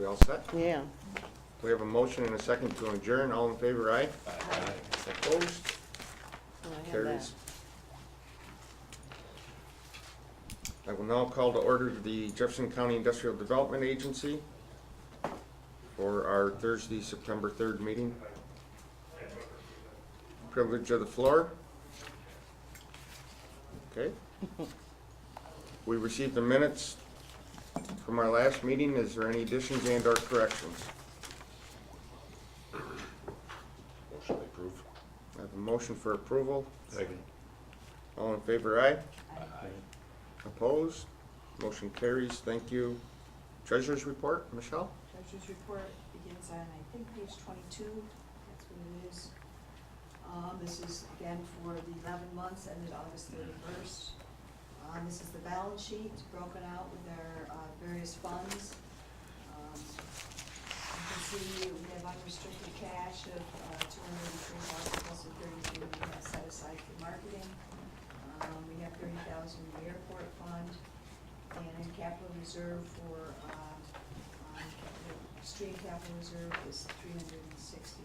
We all set? Yeah. We have a motion and a second to adjourn. All in favor, aye? Aye. Opposed? I have Carries. that. I will now call to order the Jefferson County Industrial Development Agency for our Thursday, September 3rd meeting. Privilege of the floor. Okay. We received the minutes from our last meeting. Is there any additions and or corrections? Motion approved. I have a motion for approval. Second. All in favor, aye? Aye. Opposed? Motion carries. Thank you. Treasurer's report, Michelle? Treasurer's report begins on, I think, page 22, that's what it is. This is again for the 11 months ended August 31st. This is the balance sheet broken out with our various funds. You can see we have unrestricted cash of $203,000 plus the $33,000 we have set aside for marketing. We have $30,000 in the airport fund, and in capital reserve for stream capital reserve is $364.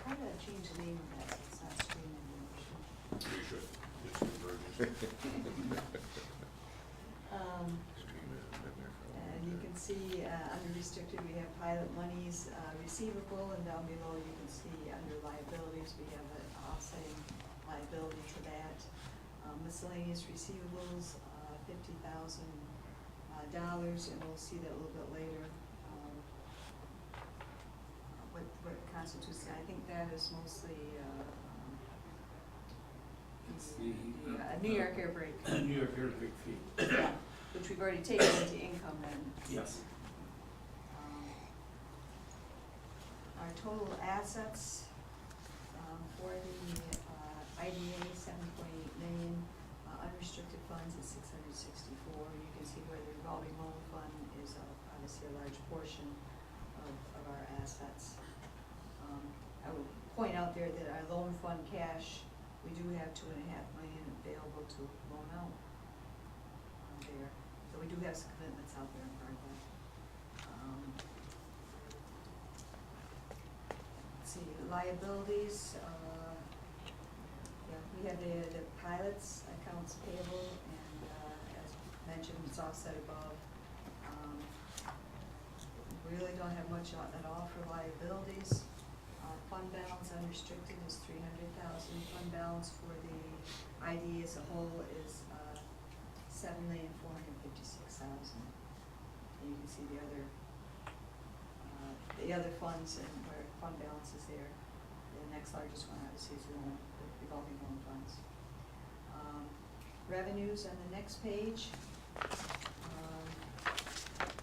How did I change the name of that? It's not stream anymore. You should. It's converted. And you can see under restricted we have pilot monies receivable, and down below you can see under liabilities we have an offsetting liability for that. Miscellaneous receivables, $50,000, and we'll see that a little bit later. What constitutes that? I think that is mostly It's the New York air brake. New York air brake fee. Yeah, which we've already taken into income then. Yes. Our total assets for the IDA, 7.8 million, unrestricted funds is 664. You can see where the revolving loan fund is obviously a large portion of our assets. I would point out there that our loan fund cash, we do have $2.5 million available to loan out there. So we do have some commitments out there in front of that. Let's see, liabilities, yeah, we have the pilots accounts payable, and as mentioned, it's offset above. We really don't have much at all for liabilities. Fund balance unrestricted is $300,000. Fund balance for the ID as a whole is $7,456,000. And you can see the other funds and where fund balance is there. The next largest one obviously is the revolving loan funds. Revenues on the next page.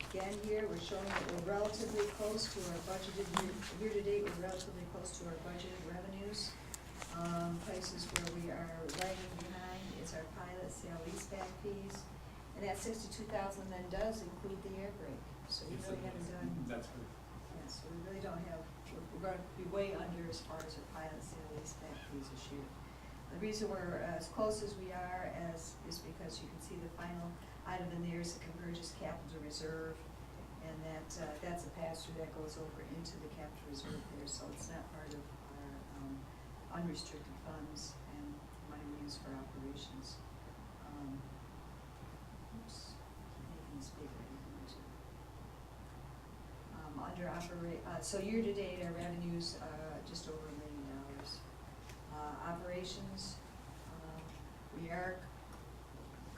Again, here we're showing that we're relatively close to our budgeted year to date. We're relatively close to our budgeted revenues. Places where we are lagging behind is our pilot sale leaseback fees, and that $62,000 then does include the air brake. So we really haven't done. That's good. Yeah, so we really don't have. We're going to be way under as far as our pilot sale leaseback fees this year. The reason we're as close as we are is because you can see the final item in there is the Convergence Capital Reserve, and that's a pass-through that goes over into the capital reserve there, so it's not part of our unrestricted funds and money we use for operations. Oops, making this bigger. So year to date, our revenues just over $1 million. Operations, we are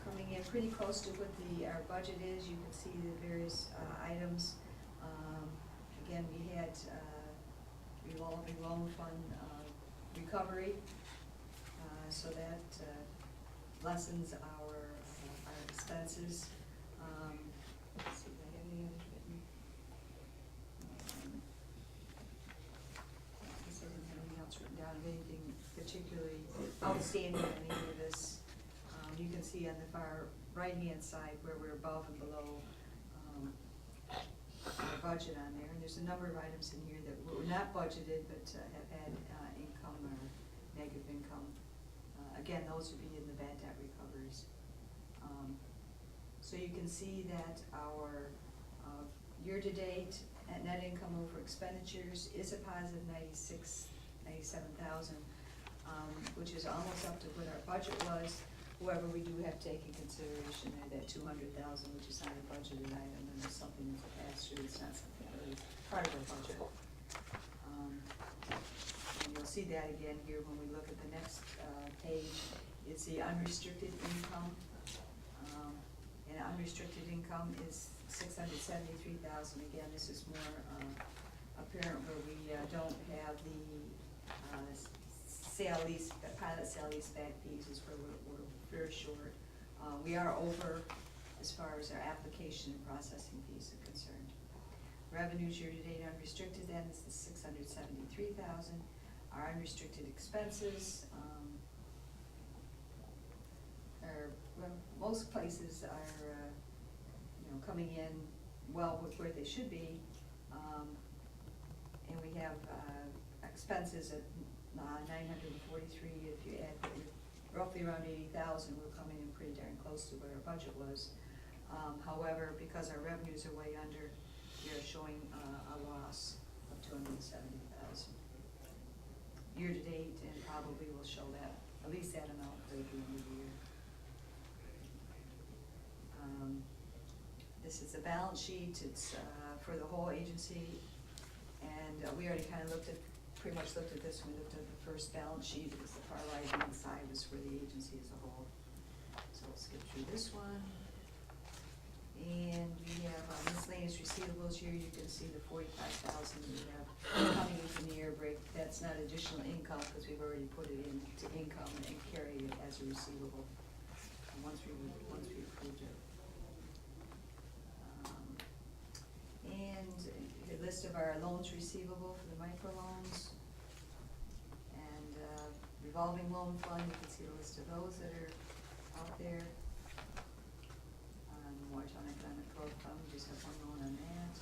coming in pretty close to what our budget is. You can see the various items. Again, we had revolving loan fund recovery, so that lessens our expenses. Let's see if I have any others written. This doesn't have anything else written down of anything particularly outstanding in any of this. You can see on the far right-hand side where we're above and below our budget on there. And there's a number of items in here that were not budgeted but have had income or negative income. Again, those would be in the bad debt recoveries. So you can see that our Year-to-date, net income over expenditures is a positive 97,000, which is almost up to what our budget was. However, we do have to take in consideration that 200,000, which is not a budgeted item, and it's something that's a pass-through, it's not something really part of our budget. And you'll see that again here when we look at the next page. It's the unrestricted income. And unrestricted income is 673,000. Again, this is more apparent where we don't have the pilot sale leaseback fees is where we're very short. We are over as far as our application and processing fees are concerned. Revenues year-to-date unrestricted then is the 673,000. Our unrestricted expenses, most places are, coming in well with where they should be. And we have, expenses at 943, if you add roughly around 80,000, we're coming in pretty darn close to what our budget was. However, because our revenues are way under, we are showing a loss of 270,000. Year-to-date, and probably will show that, at least that amount for the end of the year. This is the balance sheet. It's for the whole agency, and we already kind of pretty much looked at this when we looked at the first balance sheet. It was the far right-hand side was for the agency as a whole. So we'll skip through this one. And we have miscellaneous receivables here. You can see the 45,000 we have coming from the air break. That's not additional income because we've already put it into income and carried it as a receivable once we approved it. And a list of our loans receivable for the microloans. And revolving loan fund, you can see a list of those that are out there. Watertown Economic Growth Fund, we just have one loan on that.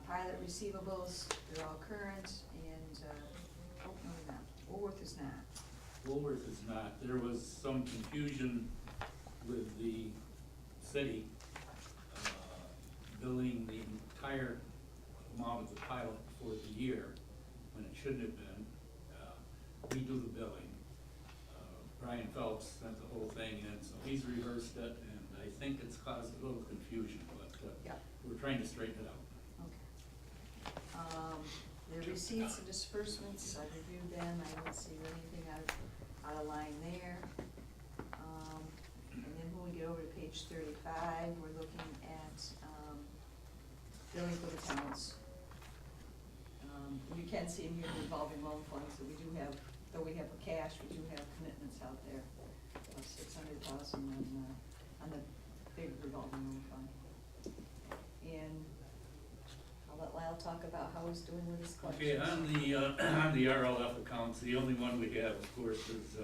Pilot receivables, they're all current, and, no, they're not. Woolworth is not. Woolworth is not. There was some confusion with the city billing the entire amount of the pilot for the year when it shouldn't have been. We do the billing. Brian Phelps sent the whole thing in, so he's reversed it, and I think it's caused a little confusion, but Yeah. we're trying to straighten it out. Okay. The receipts and disbursements, I reviewed them, I don't see anything out of line there. And then when we get over to page 35, we're looking at billing for the towns. You can see in here the revolving loan funds that we do have, though we have cash, we do have commitments out there of 600,000 on the big revolving loan fund. And I'll let Lyle talk about how he's doing with his collections. Okay, on the RLF accounts, the only one we have, of course, is,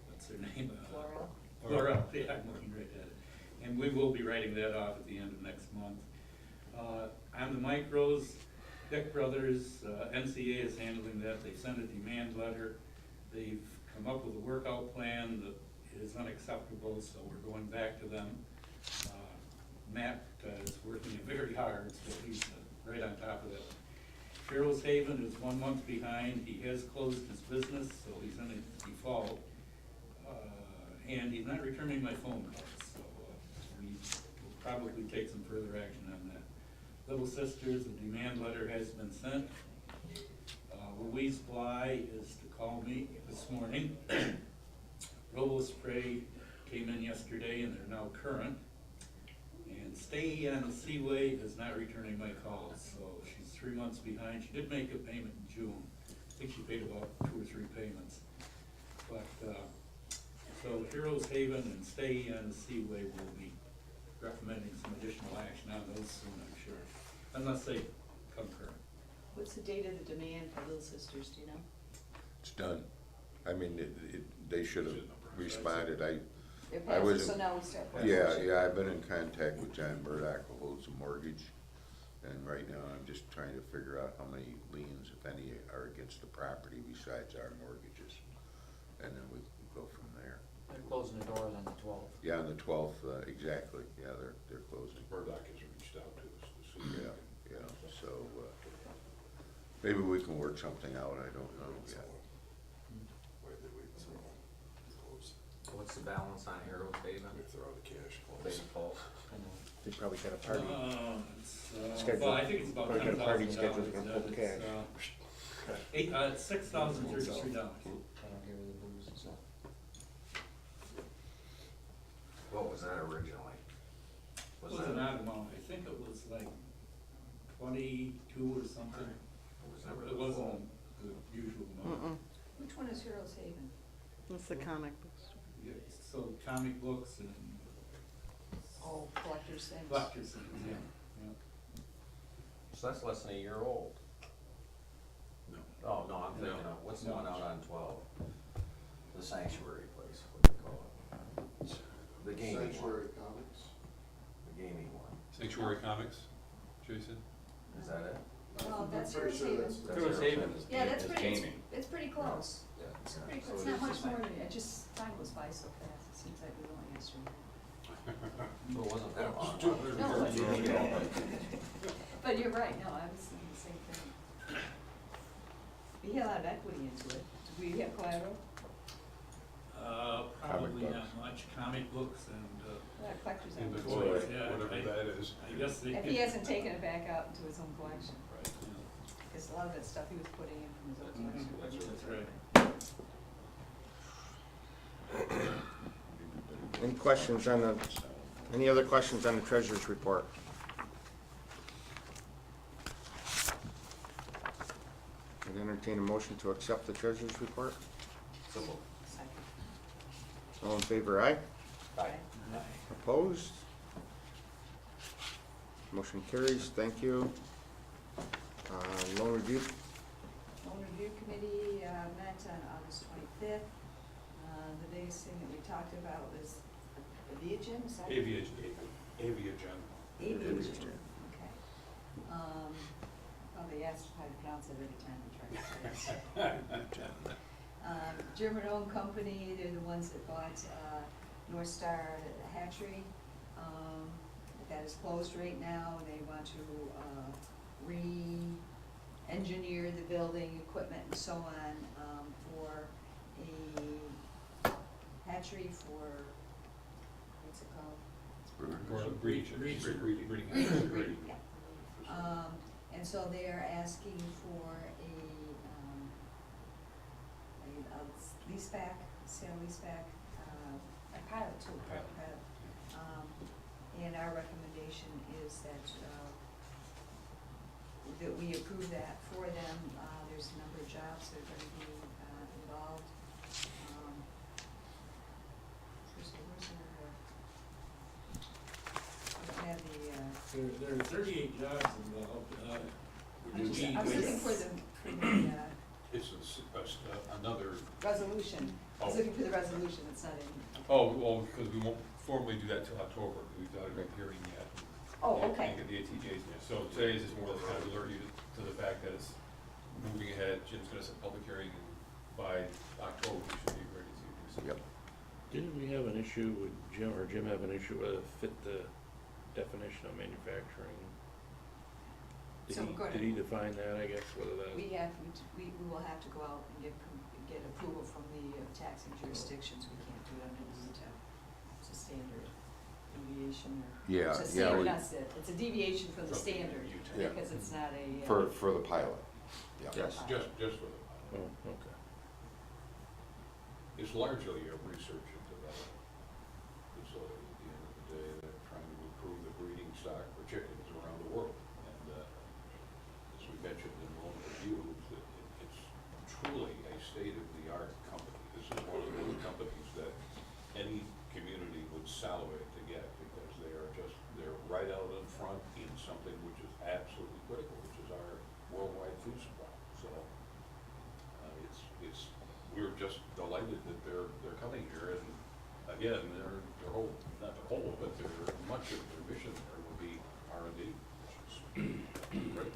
what's their name? Florel, yeah, I'm looking right at it. And we will be writing that off at the end of next month. On the micros, Dick Brothers, NCA is handling that. They sent a demand letter. They've come up with a workout plan that is unacceptable, so we're going back to them. Matt is working very hard, so he's right on top of that. Sherrill's Haven is 1 month behind. He has closed his business, so he's in a default. And he's not returning my phone calls, so we will probably take some further action on that. Little Sisters, the demand letter has been sent. Louise Bly is to call me this morning. Robo Spray came in yesterday and they're now current. And Stay on the Seaway is not returning my calls, so she's 3 months behind. She did make a payment in June. I think she paid about 2 or 3 payments. But, so Heroes Haven and Stay on the Seaway will be recommending some additional action on those soon, I'm sure, unless they come current. What's the date of the demand for Little Sisters, do you know? It's done. I mean, they should have responded. It I passes, was, so now we start. yeah, I've been in contact with John Murdoch, who holds a mortgage. And right now, I'm just trying to figure out how many liens, if any, are against the property besides our mortgages. And then we go from there. They're closing the doors on the 12th. Yeah, on the 12th, exactly, yeah, they're closing. Murdoch has reached out to us to see. if Yeah, we can- yeah, so, maybe we can work something out, I don't know yet. What's the balance on Arrows Haven? If they're out of cash. Big Falls? They probably got a party. It's, well, I think it's about Probably got a party $10,000. scheduled, they're gonna pull cash. $6,033. I don't hear the blues and stuff. What was that originally? It was an odd amount, I think it was like 22 or something. Was never It the wasn't full. the usual amount. Which one is Heroes Haven? It's the comic books. Yeah, so comic books and Oh, collector's things. collector's things, yeah, yeah. So that's less than a year old. No. Oh, no, I'm thinking No. of, what's the No. one out on 12? The sanctuary place, what do you call it? The gaming one. Comics? The gaming one. Sanctuary Comics, Jason? Is that it? Oh, that's Heroes Haven. That's Heroes Haven is Yeah, that's is pretty, gaming. it's pretty close. Yeah. It's pretty So close. It's it not is the much same. more than, it just, time goes by so fast. It seems like we only yesterday. So it wasn't that long. No, but you're right, no, I was thinking the same thing. We had a lot of equity into it. Do we have collateral? Probably books. not much, comic books and, Collector's Inventory, equity. Yeah, whatever I- that is. I guess they. If he hasn't taken it back out into his own collection, Right, yeah. because a lot of that stuff he was putting in from his own collection. That's right. Any questions on the, any other questions on the treasurer's report? I'd entertain a motion to accept the treasurer's report. So moved. Second. All in favor, aye? Aye. Opposed? Motion carries, thank you. Loan review, Loan Review Committee met on August 25th. The biggest thing that we talked about was Aviagen, is that? Aviagen. Aviagen, okay. Probably asked how to pronounce it every time I try to say it. German-owned company, they're the ones that bought North Star Hatchery. That is closed right now, and they want to re-engineer the building, equipment and so on, for a hatchery for, what's it called? Breeding. Breeding, yeah. And so they are asking for a leaseback, sale leaseback, a pilot too, pilot. And our recommendation is that we approve that for them. There's a number of jobs that are gonna be involved. Where's I don't have the, There are 38 jobs involved. I was looking for the It's another, resolution. I was Oh. looking for the resolution, it's not in. oh, well, because we won't formally do that till October, we've got a hearing yet. Oh, And okay. get the ATJs in. So today is just more or less kind of alert you to the fact that it's moving ahead. Jim's gonna set a public hearing, and by October, we should be ready to do something. Yep. Didn't we have an issue with Jim, or Jim have an issue with fit the definition of manufacturing? So we're gonna- Did he define that, I guess, whether that? We will have to go out and get approval from the taxing jurisdictions. We can't do it under the UTEP. It's a standard deviation or. Yeah, It's a yeah, standard, we- that's it. It's a deviation from the From the standard UTEP. Yeah. because it's not a. For the pilot, yeah. Yes. Just for the, Oh, okay. it's largely a research and development facility at the end of the day. They're trying to improve the breeding stock for chickens around the world. And as we mentioned in one of the reviews, it's truly a state-of-the-art company. This is one of those companies that any community would salivate to get because they're right out in front in something which is absolutely critical, which is our worldwide food supply. So we're just delighted that they're coming here, and again, their whole, not their whole, but much of their mission there will be R&D, which is great.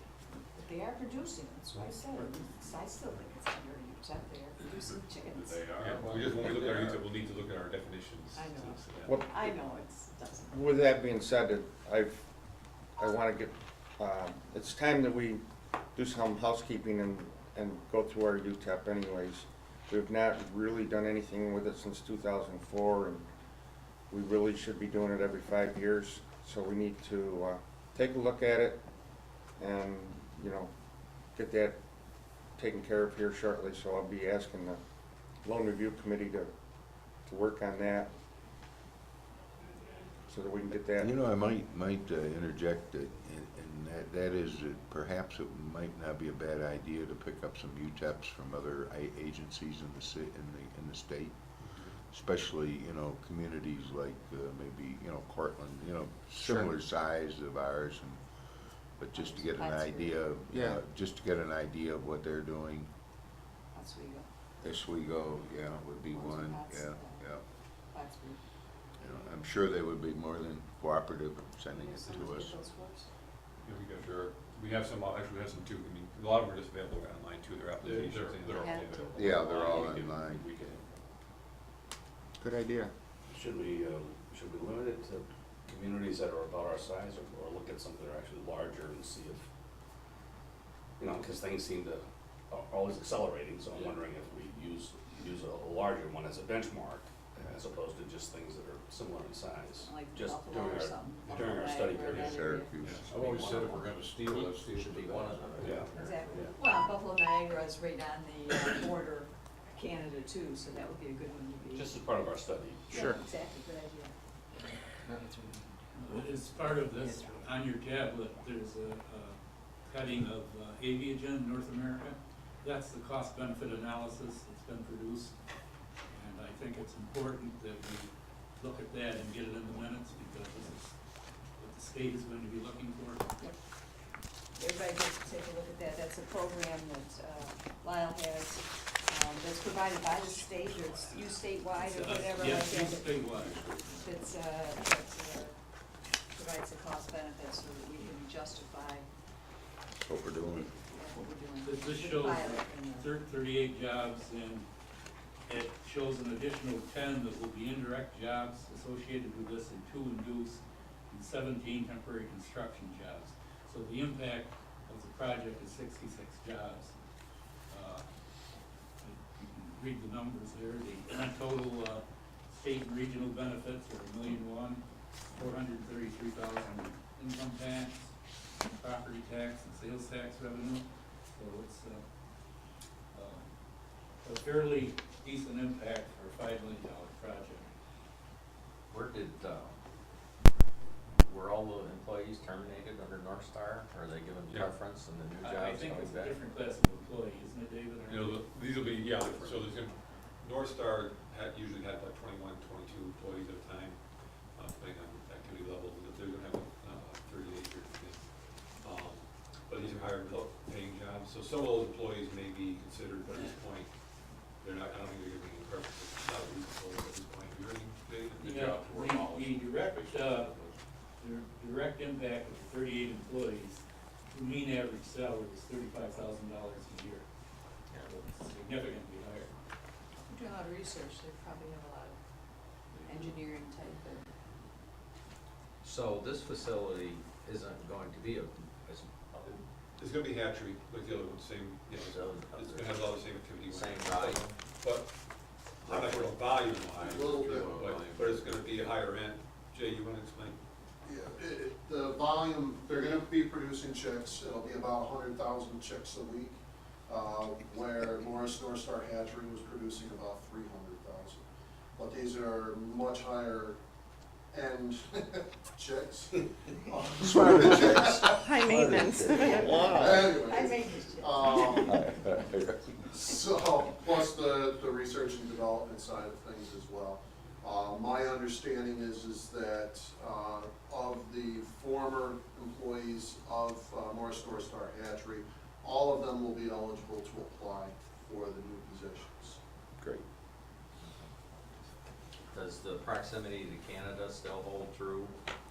They are producing, that's what I said, I still think it's under UTEP, they are producing chickens. They are. Yeah, we just, when we look at our YouTube, we'll need to look at our definitions. I know. What, I know, it doesn't. with that being said, I wanna get, it's time that we do some housekeeping and go through our UTEP anyways. We've not really done anything with it since 2004, and we really should be doing it every 5 years. So we need to take a look at it and, you know, get that taken care of here shortly. So I'll be asking the loan review committee to work on that so that we can get that. You know, I might interject that, and that is that perhaps it might not be a bad idea to pick up some UTEPs from other agencies in the state, especially, you know, communities like maybe, you know, Cortland, you know, similar size of ours, but just to get an idea, Yeah. just to get an idea of what they're doing. That's where you go. Oswego, yeah, would be one, That's, yeah. That's where. You know, I'm sure they would be more than cooperative in sending it Some to of us. those works. Yeah, we got, sure, we have some, actually we have some too, I mean, a lot of them are just available online too, their applications. and They're all Yeah. available. Yeah, they're all We can- online. we can- Good idea. Should we limit it to communities that are about our size, or look at something that are actually larger and see if, you know, because things seem to are always accelerating, so I'm wondering if we use a larger one as a benchmark, as opposed to just things that are similar in size. Like Just Buffalo or something. during our Buffalo study Niagara, period. that area. Syracuse. I've always said if we're gonna steal, let's steal Should be the one best. of them. Yeah. Exactly. Yeah. Well, Buffalo Niagara is right on the border of Canada too, so that would be a good one to be. Just as part of our study. Yeah, Sure. exactly, good idea. As part of this, on your tablet, there's a cutting of Aviagen North America. That's the cost-benefit analysis that's been produced. And I think it's important that we look at that and get it in the minutes, because this is what the state is going to be looking for. Everybody gets to take a look at that, that's a program that Lyle has, that's provided by the state, or it's used statewide or whatever like Yes, that. it's statewide. That's, provides a cost benefit so that we can justify What we're doing. what we're doing. This with the shows pilot and the- 38 jobs, and it shows an additional 10 that will be indirect jobs associated with this, and 2 induced, and 17 temporary construction jobs. So the impact of the project is 66 jobs. You can read the numbers there. The total state and regional benefits are $1,433,000 income tax, property tax, and sales tax revenue. So it's a fairly decent impact for a $5 million project. Were all the employees terminated under North Star, or are they given Yeah. preference in the new jobs? I think going it's a back? different class of employee, isn't it, David? You know, these will be, yeah, so there's gonna, North Star usually had like 21, 22 employees at a time, depending on activity levels, and if they're gonna have 38 or 50. But these are higher paying jobs, so some of those employees may be considered, but at this point, they're not, I don't think they're giving any preference, it's not reasonable at this point. You ready, David? The jobs were abolished. The direct impact of the 38 employees, the mean average salary is $35,000 a year. So it's significantly higher. We're doing a lot of research, they probably have a lot of engineering type of. So this facility isn't going to be It's gonna be hatchery, like the other one, same, yeah, it's gonna have all the same activity. same volume. But, I'm not going volume wise, A little bit more but it's gonna be a higher end. Jay, you wanna explain? Yeah, the volume, they're gonna be producing chicks, it'll be about 100,000 chicks a week, where Morris North Star Hatchery was producing about 300,000. But these are much higher end chicks. Smarter chicks. High maintenance. Wow. I Anyways, made this shit. so, plus the research and development side of things as well. My understanding is that of the former employees of Morris North Star Hatchery, all of them will be eligible to apply for the new positions. Great. Does the proximity to Canada still hold true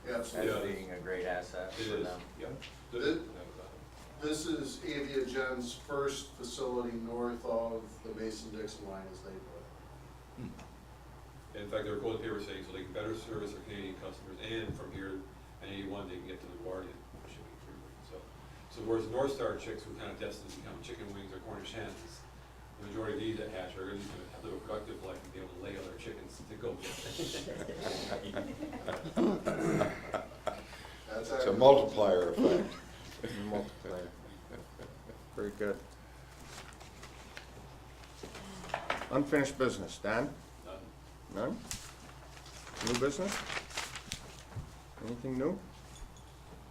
as Absolutely. being a great asset It for is, them? yeah. It- This is Aviagen's first facility north of the Mason-Dixon line, as they put it. In fact, they were quoted here saying, so they can better service their Canadian customers, and from here, on 81, they can get to LaGuardia, shipping freeway. So whereas North Star chicks were kind of destined to become chicken wings or Cornish hens, the majority of these that hatch are going to live a productive life and be able to lay other chickens to go get. That's It's a actually- multiplier effect. Multiplier. Very good. Unfinished business, Don? None? New business? Anything new?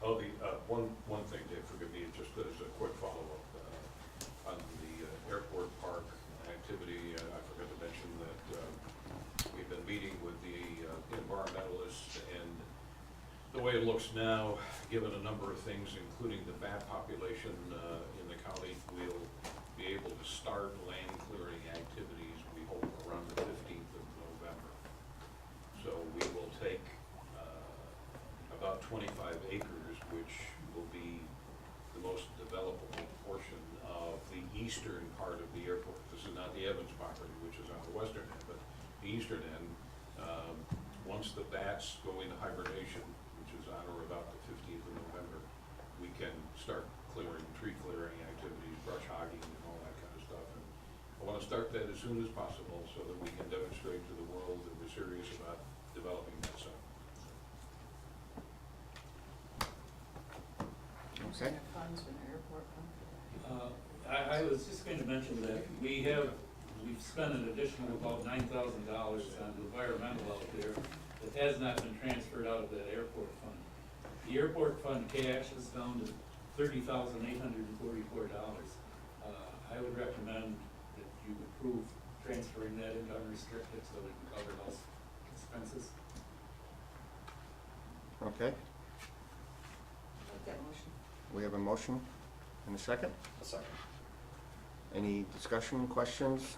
Oh, one thing, Dave, forgive me, just as a quick follow-up, on the airport park activity, I forgot to mention that we've been meeting with the environmentalists, and the way it looks now, given a number of things, including the bat population in the county, we'll be able to start land clearing activities, we hope, around the 15th of November. So we will take about 25 acres, which will be the most developable portion of the eastern part of the airport. This is not the Evans property, which is on the western end, but the eastern end. Once the bats go into hibernation, which is on or about the 15th of November, we can start clearing, tree clearing activities, brush hogging and all that kind of stuff. And I want to start that as soon as possible so that we can demonstrate to the world that we're serious about developing that site. Okay. Funds for the airport fund. I was just going to mention that we've spent an additional about $9,000 on environmental out there that has not been transferred out of that airport fund. The airport fund cash is down to $30,844. I would recommend that you approve transferring that into unrestricted so we can cover those expenses. Okay, Make that motion. we have a motion and a second. A second. Any discussion, questions?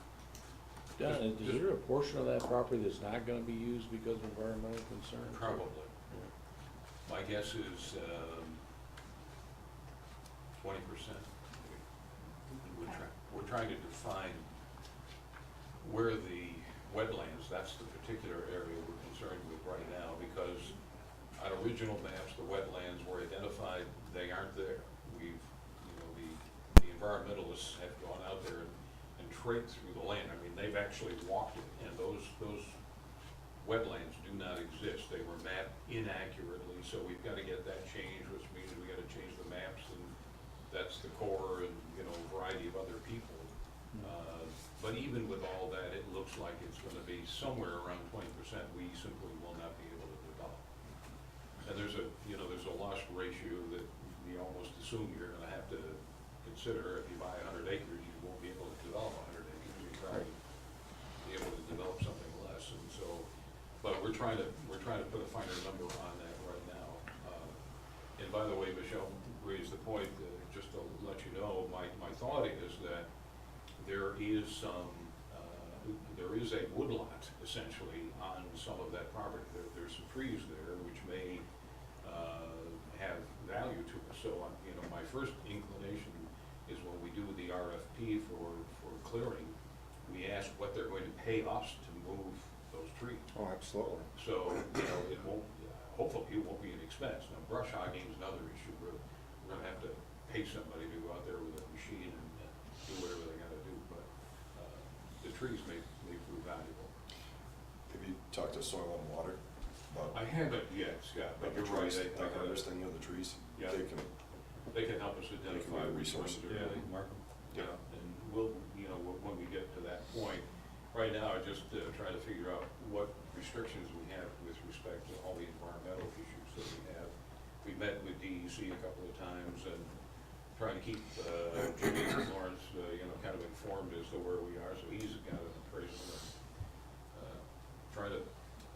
Don, is there a portion of that property that's not gonna be used because of environmental concerns? Probably. My guess is 20%. We're trying to define where the wetlands, that's the particular area we're concerned with right now, because on original maps, the wetlands were identified, they aren't there. The environmentalists have gone out there and traipsed through the land. I mean, they've actually walked it, and those wetlands do not exist. They were mapped inaccurately, so we've got to get that changed, which means we got to change the maps, and that's the Corps and, a variety of other people. But even with all that, it looks like it's going to be somewhere around 20%. We simply will not be able to develop. And there's a loss ratio that you almost assume you're going to have to consider. If you buy 100 acres, you won't be able to develop 100 acres. You'll probably be able to develop something less. And so, but we're trying to put a finer number on that right now. And by the way, Michelle raised the point, just to let you know, my thought is that there is a woodlot essentially on some of that property. There's some trees there which may have value to us. So, my first inclination is when we do the RFP for clearing, we ask what they're going to pay us to move those trees. Oh, absolutely. So, it won't, hopefully it won't be an expense. Now, brush hogging is another issue. We're gonna have to pay somebody to go out there with a machine and do whatever they gotta do, but the trees may prove valuable. Have you talked to Soil and Water about? I haven't yet, Scott, but about the you're right. trees, that understanding of the trees? Yeah. They can help us identify be a which ones resource. are really. Yeah, and we'll, when we get to that point, right now, just try to figure out what restrictions we have with respect to all the environmental issues that we have. We met with DEC a couple of times and trying to keep Jimmy Lawrence, kind of informed as to where we are, so he's got an appraisal and try to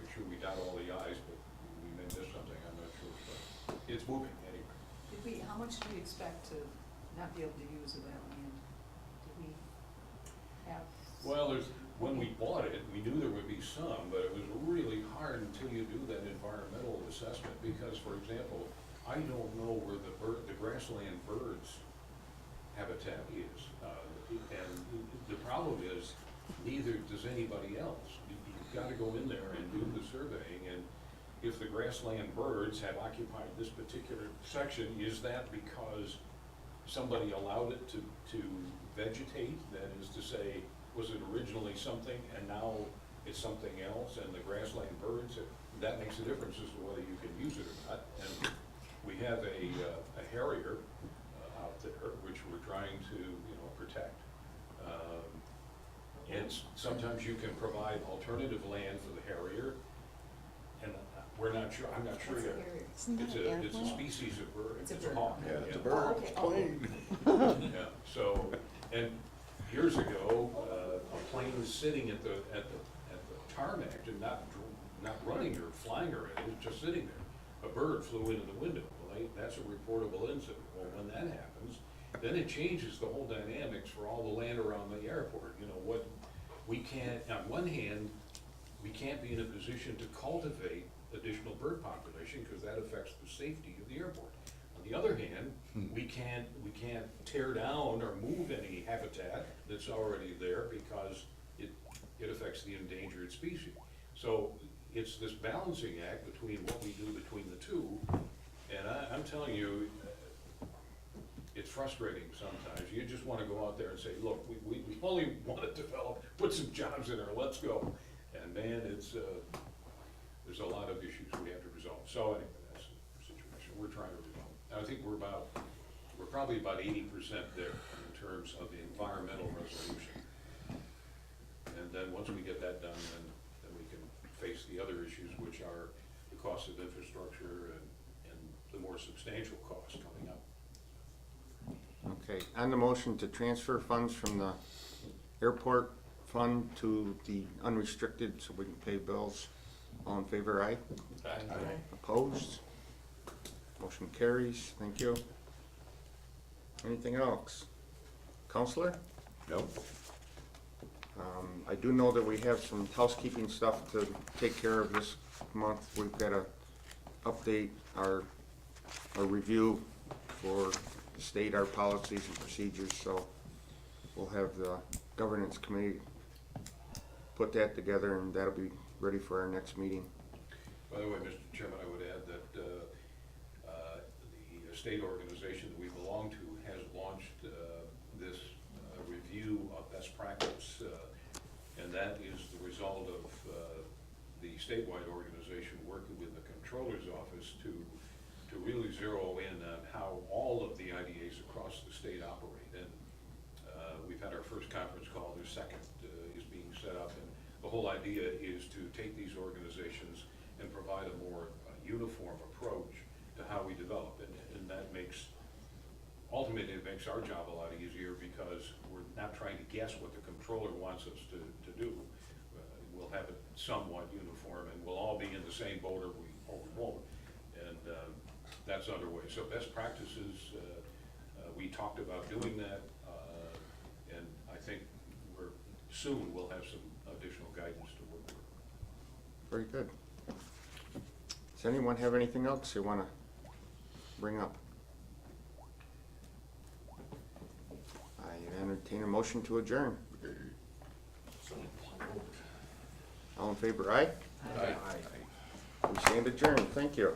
make sure we dot all the i's, but we may miss something, I'm not sure, but it's moving anyway. How much do we expect to not be able to use of that land? Do we have? Well, when we bought it, we knew there would be some, but it was really hard until you do that environmental assessment, because, for example, I don't know where the grassland birds habitat is. And the problem is, neither does anybody else. You've got to go in there and do the surveying, and if the grassland birds have occupied this particular section, is that because somebody allowed it to vegetate? That is to say, was it originally something and now it's something else, and the grassland birds, that makes a difference as to whether you can use it or not. And we have a harrier out there, which we're trying to, protect. And sometimes you can provide alternative land for the harrier, and we're not sure, I'm not sure What's a yet. harrier? It's a species of bird. It's a a bird. hawk. Yeah, it's a Yeah. bird, okay. it's plane. Yeah, so, and years ago, a plane was sitting at the tarmac and not running or flying or anything, it was just sitting there. A bird flew into the window. Well, that's a reportable incident. Well, when that happens, then it changes the whole dynamics for all the land around the airport. What we can't, on one hand, we can't be in a position to cultivate additional bird population because that affects the safety of the airport. On the other hand, we can't tear down or move any habitat that's already there because it affects the endangered species. So it's this balancing act between what we do between the two, and I'm telling you, it's frustrating sometimes. You just want to go out there and say, look, we only want to develop, put some jobs in there, let's go. And man, there's a lot of issues we have to resolve. So anyway, that's the situation we're trying to resolve. I think we're probably about 80% there in terms of the environmental resolution. And then once we get that done, then we can face the other issues, which are the cost of infrastructure and the more substantial costs coming up. Okay, on the motion to transfer funds from the airport fund to the unrestricted so we can pay bills, all in favor, aye? Aye. Opposed? Motion carries, thank you. Anything else? Counselor? Nope. I do know that we have some housekeeping stuff to take care of this month. We've got to update our review for the state, our policies and procedures, so we'll have the governance committee put that together, and that'll be ready for our next meeting. By the way, Mr. Chairman, I would add that the state organization that we belong to has launched this review of best practice, and that is the result of the statewide organization working with the controller's office to really zero in on how all of the IDAs across the state operate. And we've had our first conference call, their second is being set up, and the whole idea is to take these organizations and provide a more uniform approach to how we develop. And that ultimately it makes our job a lot easier because we're not trying to guess what the controller wants us to do. We'll have it somewhat uniform and we'll all be in the same boat or we won't. And that's underway. So best practices, we talked about doing that, and I think soon we'll have some additional guidance to work with. Very good. Does anyone have anything else they want to bring up? I entertain a motion to adjourn. All in favor, aye? Aye. We stand adjourned. Thank you.